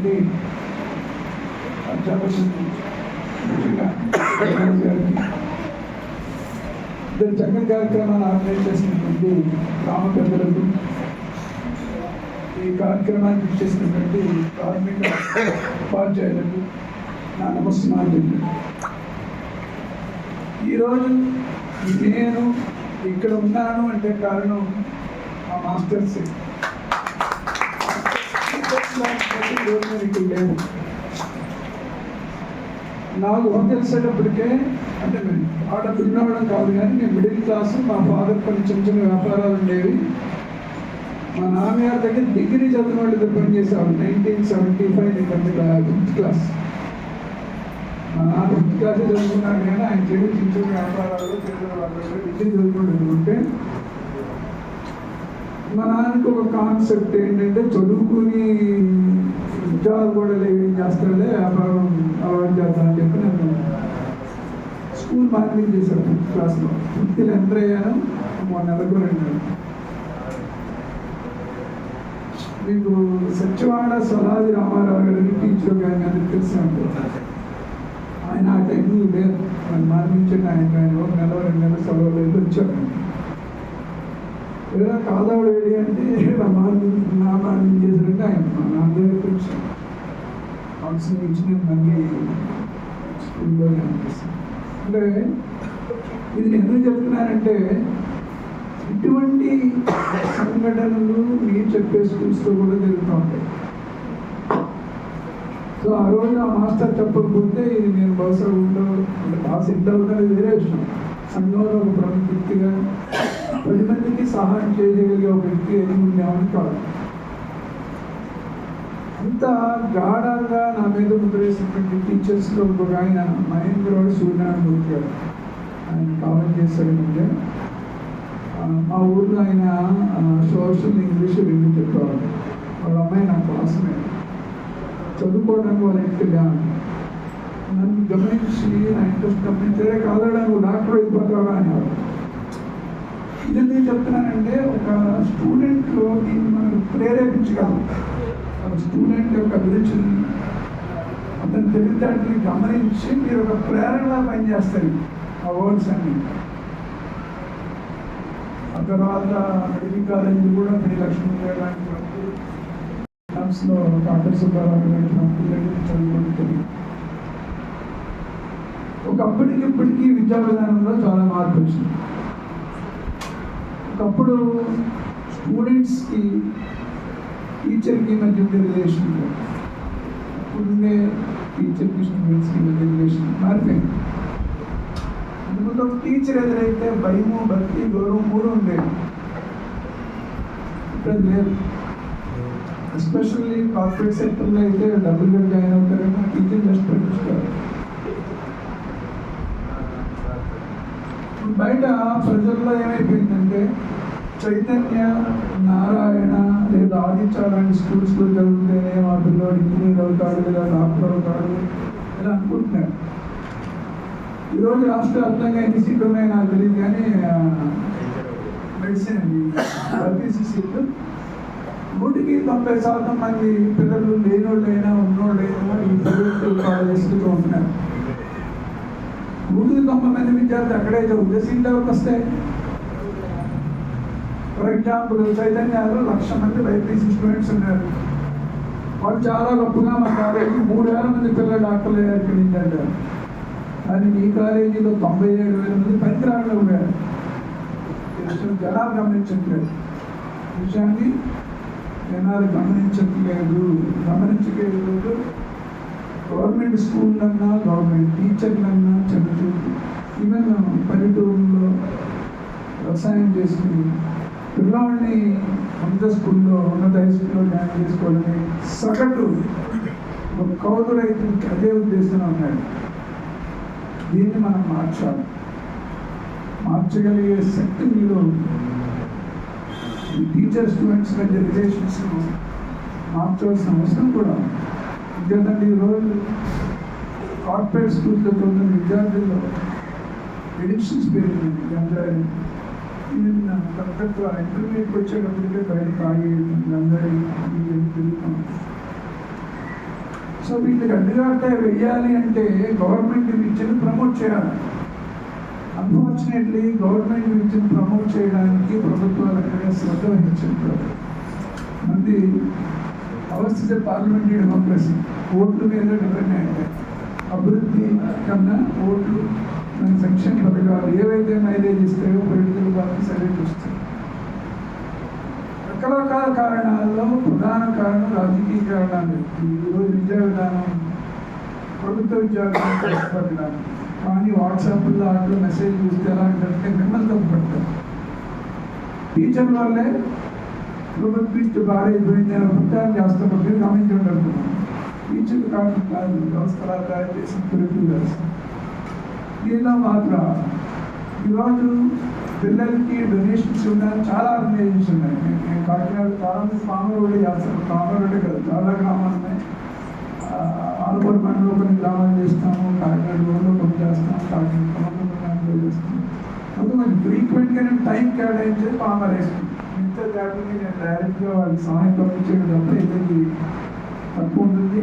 చేసినటువంటి అధ్యాపకులు ఇద్దరు చక్కని కార్యక్రమాన్ని ఆర్గనైజ్ చేసినటువంటి గ్రామ పెద్దలకు, ఈ కార్యక్రమానికి ఇచ్చేసినటువంటి కార్మిక ఉపాధ్యాయులకు నా నమస్కారాలు. ఈరోజు నేను ఇక్కడ ఉన్నాను అంటే కారణం మా మాస్టర్స్. ఇక్కడ లేవు. నాకు తెలిసేటప్పటికే అంటే ఆడ పిల్లవడం కాదు, కానీ నేను మిడిల్ క్లాస్. మా ఫాదర్ కొన్ని చిన్న చిన్న వ్యాపారాలు ఉండేవి. మా నాన్నగారి దగ్గర డిగ్రీ చదివిన వాళ్ళు ఇద్దరు పనిచేసేవాళ్ళు. 1975 ఫిఫ్త్ క్లాస్. మా నాన్న ఫిఫ్త్ క్లాసే చదువుకున్నాను, కానీ ఆయన చెడు చిన్న చిన్న వ్యాపారాలు డిగ్రీ చదువుకుంటూ ఉంటే మా నాన్నకి ఒక కాన్సెప్ట్ ఏంటంటే, చదువుకుని ఉద్యోగాలు కూడా ఏం చేస్తాడే, వ్యాపారం అలవాటు చేస్తానని చెప్పి నేను స్కూల్ మార్కెటింగ్ చేశాను. ఫిఫ్త్ క్లాస్లో ఫిఫ్త్లో ఎంటర్ అయ్యాను. నెలకు 2 నెలలు. మీకు సత్యవాడ స్వరాది రామారావు గారిని టీచర్ గారిని అందరికి తెలిసి ఉంటుంది. ఆయన ఆ టైంలో లేదు, ఆయన మార్పించండి. ఆయన 1 నెల 2 నెలలు సెలవులు వచ్చారు. లేదా కాదావుడు ఏడి అంటే నా మార్పింగ్ చేశారంటే ఆయన మా నాన్న దగ్గరికి వచ్చాను. కౌన్సిలింగ్ ఇచ్చి నేను మళ్ళీ స్కూల్లోనే అనిపిస్తాను. అంటే ఇది నేను ఎందుకు చెప్తున్నానంటే, ఇటువంటి సంఘటనలు మీరు చెప్పే స్కూల్స్తో కూడా జరుగుతూ ఉంటాయి. సో ఆ రోజు ఆ మాస్టర్ చెప్పకపోతే ఇది నేను బహుశా అంటే బాగా సెట్ అవుతుంది వేరే విషయం. సంఘంలో ఒక ప్రముఖ వ్యక్తిగా 10 మందికి సహాయం చేయగలిగే ఒక వ్యక్తి ఎన్ని ఉండేవాడిని కాదు. అంత గాఢంగా నా మీద ముద్రేసినటువంటి టీచర్స్లో ఒక ఆయన మహేంద్రవాడు సూర్యనారాయణ మూర్తి గారు. ఆయన కామెంట్ చేశాడంటే, మా ఊళ్ళో ఆయన సోషల్ ఇంగ్లీష్ 2 చెప్పేవాడు. వాళ్ళ అమ్మాయి నా క్లాస్మేట్. చదువుకోవడానికి వాళ్ళ ఇంటికి వెళ్ళాను. నన్ను గమనించి నా ఇంట్రెస్ట్ గమనించే కాదడానికి డాక్టర్ అయిపోతావా అనేవాడు. ఇది నేను చెప్తున్నానంటే, ఒక స్టూడెంట్లో దీన్ని మనం ప్రేరేపించగలం. స్టూడెంట్ యొక్క అభిరుచిని, అతని తెలివితేటని గమనించి మీరు ఒక ప్రేరణగా పనిచేస్తారు ఆ వర్డ్స్ అన్ని. ఆ తర్వాత మెడికల్ కాలేజీ కూడా శ్రీలక్ష్మి లాంటి క్యాంప్స్లో డాక్టర్ సుబ్బారావు లాంటి పిల్లలకి చదువుకుంటుంది. ఒకప్పటికి ఇప్పటికీ విద్యా విధానంలో చాలా మార్పు వచ్చింది. ఒకప్పుడు స్టూడెంట్స్కి టీచర్కి మధ్య రిలేషన్, ఇప్పుడుండే టీచర్కి స్టూడెంట్స్కి మధ్య రిలేషన్ మారిపోయింది. అందులో టీచర్ ఎదురైతే భయము, భక్తి, గౌరవం 3 ఉండేవి. ఇప్పుడు లేదు. ఎస్పెషల్లీ కార్పొరేట్ సెక్టర్లో అయితే డబ్బులు జాయిన్ అవుతారేమో, టీచర్ జస్ట్ పట్టించుకోవాలి. బయట ప్రజల్లో ఏమైపోయిందంటే, చైతన్య, నారాయణ లేదా ఆదిత్యాలని స్కూల్స్లో చదివితేనే మా పిల్లలు ఇంజనీర్ అవుతాడు, లేదా డాక్టర్ అవుతాడు ఇలా అనుకుంటున్నారు. ఈరోజు రాష్ట్ర వ్యాప్తంగా ఎన్ని సీట్లు ఉన్నాయో నాకు తెలియదు, కానీ మెడిసిన్ బైపీసీ సీట్లు 100% మంది పిల్లలు లేనోళ్ళైనా ఉన్నోళ్ళైనా ఈ ప్రైవేట్ కాలేజెస్లో ఉంటున్నారు. 190 మంది విద్యార్థులు అక్కడే చదివితే సీట్లు ఎవరికి వస్తాయి? ఫర్ ఎగ్జాంపుల్ చైతన్యాలు 1,00,000 మంది బైపీసీ స్టూడెంట్స్ ఉన్నారు. వాళ్ళు చాలా గొప్పగా మా కాలేజీ 3,000 మంది పిల్లలు డాక్టర్లు అయ్యారు. కానీ మీ కాలేజీలో 97,000 మంది పనికిరాళ్ళు ఉన్నారు. జనాలు గమనించట్లేదు, విషయాన్ని జనాలు గమనించట్లేదు. గవర్నమెంట్ స్కూళ్ళన్నా, గవర్నమెంట్ టీచర్లన్నా చదువుతుంది. ఈవెన్ పల్లెటూరులో వ్యవసాయం చేసుకుని పిల్లవాడిని ఉన్నత స్కూల్లో, ఉన్నత హై స్కూల్లో జాయిన్ చేసుకోవాలని సగటు ఒక కౌలు రైతులకి అదే ఉద్దేశంలో ఉన్నాడు. దీన్ని మనం మార్చగలిగే శక్తి మీలో ఈ టీచర్ స్టూడెంట్స్ మధ్య రిలేషన్స్ మార్చవలసిన అవసరం కూడా. ఎందుకంటే ఈరోజు కార్పొరేట్ స్కూల్స్లో చదువుతున్న విద్యార్థుల్లో ఎడిక్షన్స్ పెరిగింది. గంజాయి తగ్గట్టు ఇంటర్మీడియట్కి వచ్చేటప్పటికే బయట తాగి గంజాయి తిరుగుతాం. సో వీళ్ళకి అడ్డుగాటే వెయ్యాలి అంటే గవర్నమెంట్ విద్యను ప్రమోట్ చేయాలి. అన్ఫార్చునేట్లీ గవర్నమెంట్ విద్యను ప్రమోట్ చేయడానికి ప్రభుత్వాలు ఎక్కడే శ్రద్ధ వహించారు. మంది అవస్థిత పార్లమెంటరీ డెమోక్రసీ ఓట్ల మీద డిపెండ్ అంటే అభివృద్ధి కన్నా ఓట్లు మన సంక్షేమ పథకాలు ఏవైతే మైలేజ్ ఇస్తాయో పొలిటికల్ పార్టీస్ అవే చూస్తాయి. రకరకాల కారణాల్లో ప్రధాన కారణం రాజకీయ కారణాలు. ఈరోజు విద్యా విధానం ప్రభుత్వ విద్యా విధానం కష్టపడ్డాను, కానీ వాట్సాప్లో అట్లా మెసేజ్ చూస్తే ఎలా అంటే మిమ్మల్ని తప్పుపడతారు. టీచర్ వల్లే ప్రభుత్వ విద్య పాడైపోయింది అని అభిప్రాయం చేస్తాం. మీరు గమనించి ఉండనుకున్నాను. టీచర్లు కాకుండా వ్యవస్థలా తయారు చేసిన తెలుగు వ్యవస్థ దీనిలో మాత్రం ఈరోజు పిల్లలకి డొనేషన్స్ ఇవ్వడానికి చాలా ఆర్గనైజేషన్స్ ఉన్నాయి. నేను కాకినాడ చాలా పామరోడే చేస్తాను. పామరోడే కదా, చాలా గ్రామాలు ఉన్నాయి. ఆలపూర్ మండలంలో కొన్ని గ్రామాలు చేస్తాము, కాకినాడ రోడ్లో కొన్ని చేస్తాము, కాకినాడ చేస్తాము. కొంతమంది ఫ్రీక్వెంట్గా నేను టైం కేటాయించేది పామర్ వేసుకుంటాను. ఇంత దాటికి నేను డైరెక్ట్గా వాళ్ళకి సహాయం పంపించేయడం తప్ప ఇద్దరికి తక్కువ ఉంటుంది.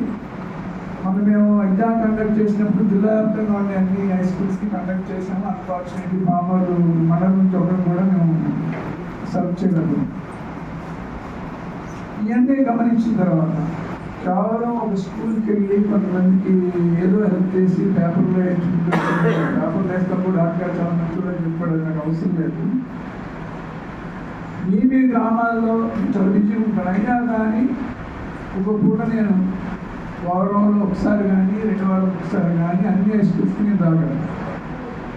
మనం మేము ఎగ్జామ్ కండక్ట్ చేసినప్పుడు జిల్లా వ్యాప్తంగా ఉండే అన్ని హై స్కూల్స్కి కండక్ట్ చేసాము. అన్ఫార్చునేట్లీ పామరు మండలం నుంచి ఒకటి కూడా మేము సర్వ్ చేయగలం. ఇవన్నీ గమనించిన తర్వాత కేవలం ఒక స్కూల్కి వెళ్ళి కొంతమందికి ఏదో హెల్ప్ చేసి పేపర్లో పేపర్లు వేసినప్పుడు డాక్టర్ చాలా మంచిగా చెప్పాడు, నాకు అవసరం లేదు. మీ గ్రామాల్లో చదివించి ఉంటాను. అయినా కానీ ఒక పూట నేను వారంలో ఒకసారి కానీ 2 వారాలకు ఒకసారి కానీ అన్ని స్కూల్స్కి నేను రాగలను.